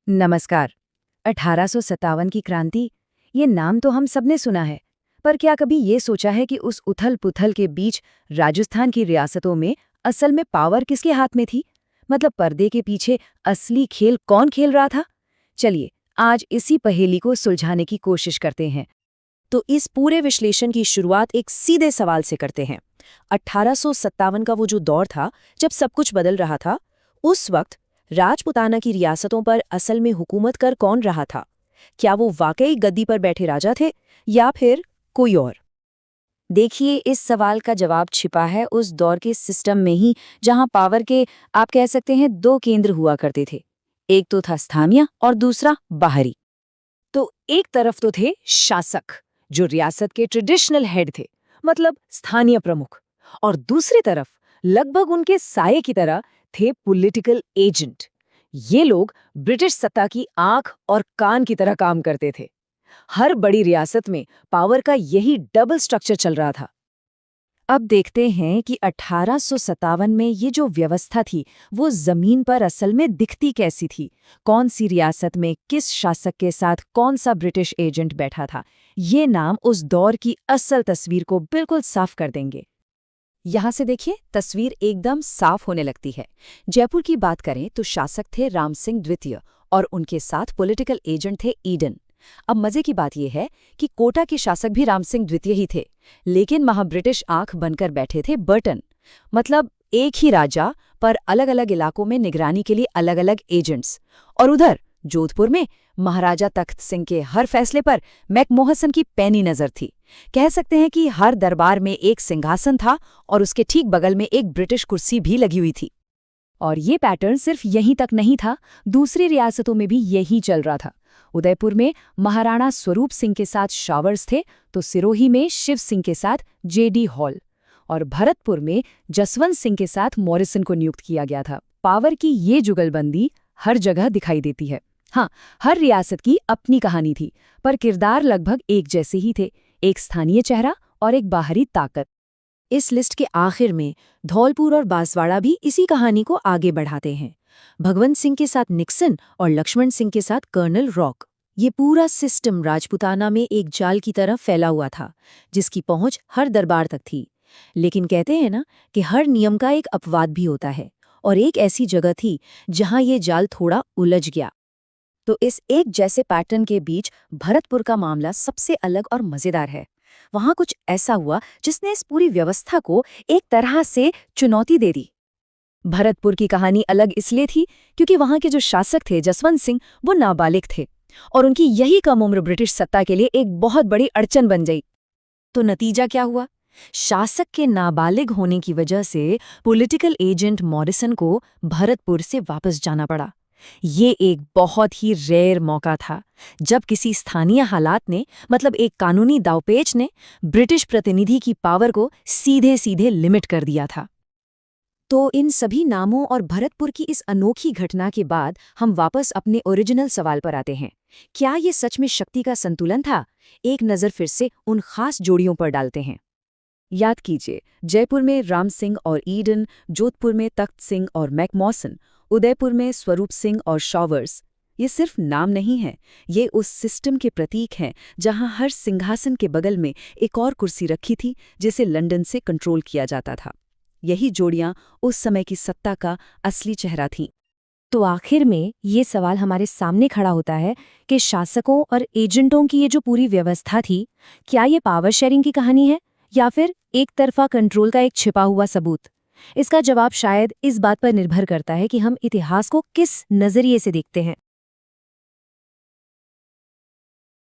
नमस्कार। 1857 की क्रांति, ये नाम तो हम सबने सुना है, पर क्या कभी ये सोचा है कि उस उथल-पुथल के बीच राजस्थान की रियासतों में असल में पावर किसके हाथ में थी? मतलब पर्दे के पीछे असली खेल कौन खेल रहा था? चलिए, आज इसी पहेली को सुलझाने की कोशिश करते हैं। तो इस पूरे विश्लेषण की शुरुआत एक सीधे सवाल से करते हैं। 1857 का वो जो दौर था, जब सब कुछ बदल रहा था, उस वक्त राजपुताना की रियासतों पर असल में हुकूमत कर कौन रहा था? क्या वो वाकई गद्दी पर बैठे राजा थे या फिर कोई और? देखिए, इस सवाल का जवाब छिपा है उस दौर के सिस्टम में ही, जहां पावर के आप कह सकते हैं दो केंद्र हुआ करते थे। एक तो था स्थानीय और दूसरा बाहरी। तो एक तरफ तो थे शासक, जो रियासत के ट्रेडिशनल हेड थे, मतलब स्थानीय प्रमुख, और दूसरी तरफ लगभग उनके साये की तरह थे पॉलिटिकल एजेंट। ये लोग ब्रिटिश सत्ता की आंख और कान की तरह काम करते थे। हर बड़ी रियासत में पावर का यही डबल स्ट्रक्चर चल रहा था। अब देखते हैं कि 1857 में ये जो व्यवस्था थी, वो जमीन पर असल में दिखती कैसी थी। कौन सी रियासत में किस शासक के साथ कौन सा ब्रिटिश एजेंट बैठा था, ये नाम उस दौर की असल तस्वीर को बिल्कुल साफ कर देंगे। यहाँ से देखिए, तस्वीर एकदम साफ होने लगती है। जयपुर की बात करें तो शासक थे राम सिंह द्वितीय और उनके साथ पॉलिटिकल एजेंट थे ईडन। अब मजे की बात यह है कि कोटा के शासक भी राम सिंह द्वितीय ही थे, लेकिन वहां ब्रिटिश आंख बनकर बैठे थे बर्टन। मतलब एक ही राजा, पर अलग अलग इलाकों में निगरानी के लिए अलग अलग एजेंट्स। और उधर जोधपुर में महाराजा तख्त सिंह के हर फैसले पर मैकमोहसन की पैनी नजर थी। कह सकते हैं कि हर दरबार में एक सिंहासन था और उसके ठीक बगल में एक ब्रिटिश कुर्सी भी लगी हुई थी। और ये पैटर्न सिर्फ यहीं तक नहीं था, दूसरी रियासतों में भी यही चल रहा था। उदयपुर में महाराणा स्वरूप सिंह के साथ शावर्स थे, तो सिरोही में शिव सिंह के साथ जेडी हॉल, और भरतपुर में जसवंत सिंह के साथ मॉरिसन को नियुक्त किया गया था। पावर की ये जुगलबंदी हर जगह दिखाई देती है। हाँ, हर रियासत की अपनी कहानी थी, पर किरदार लगभग एक जैसे ही थे, एक स्थानीय चेहरा और एक बाहरी ताकत। इस लिस्ट के आखिर में धौलपुर और बांसवाड़ा भी इसी कहानी को आगे बढ़ाते हैं। भगवंत सिंह के साथ निक्सन और लक्ष्मण सिंह के साथ कर्नल रॉक। ये पूरा सिस्टम राजपुताना में एक जाल की तरह फैला हुआ था, जिसकी पहुंच हर दरबार तक थी। लेकिन कहते हैं ना कि हर नियम का एक अपवाद भी होता है, और एक ऐसी जगह थी जहां ये जाल थोड़ा उलझ गया। तो इस एक जैसे पैटर्न के बीच भरतपुर का मामला सबसे अलग और मजेदार है। वहां कुछ ऐसा हुआ जिसने इस पूरी व्यवस्था को एक तरह से चुनौती दे दी। भरतपुर की कहानी अलग इसलिए थी क्योंकि वहां के जो शासक थे जसवंत सिंह, वो नाबालिग थे, और उनकी यही कम उम्र ब्रिटिश सत्ता के लिए एक बहुत बड़ी अड़चन बन गई। तो नतीजा क्या हुआ? शासक के नाबालिग होने की वजह से पॉलिटिकल एजेंट मॉरिसन को भरतपुर से वापस जाना पड़ा। ये एक बहुत ही रेयर मौका था, जब किसी स्थानीय हालात ने, मतलब एक कानूनी दांवपेच ने, ब्रिटिश प्रतिनिधि की पावर को सीधे सीधे लिमिट कर दिया था। तो इन सभी नामों और भरतपुर की इस अनोखी घटना के बाद हम वापस अपने ओरिजिनल सवाल पर आते हैं। क्या ये सच में शक्ति का संतुलन था? एक नज़र फिर से उन खास जोड़ियों पर डालते हैं। याद कीजिए, जयपुर में राम सिंह और ईडन, जोधपुर में तख्त सिंह और मैकमॉसन, उदयपुर में स्वरूप सिंह और शॉवर्स। ये सिर्फ नाम नहीं है, ये उस सिस्टम के प्रतीक हैं जहां हर सिंहासन के बगल में एक और कुर्सी रखी थी, जिसे लंदन से कंट्रोल किया जाता था। यही जोड़ियां उस समय की सत्ता का असली चेहरा थीं। तो आखिर में ये सवाल हमारे सामने खड़ा होता है कि शासकों और एजेंटों की ये जो पूरी व्यवस्था थी, क्या ये पावर शेयरिंग की कहानी है या फिर एक तरफा कंट्रोल का एक छिपा हुआ सबूत? इसका जवाब शायद इस बात पर निर्भर करता है कि हम इतिहास को किस नजरिए से देखते हैं।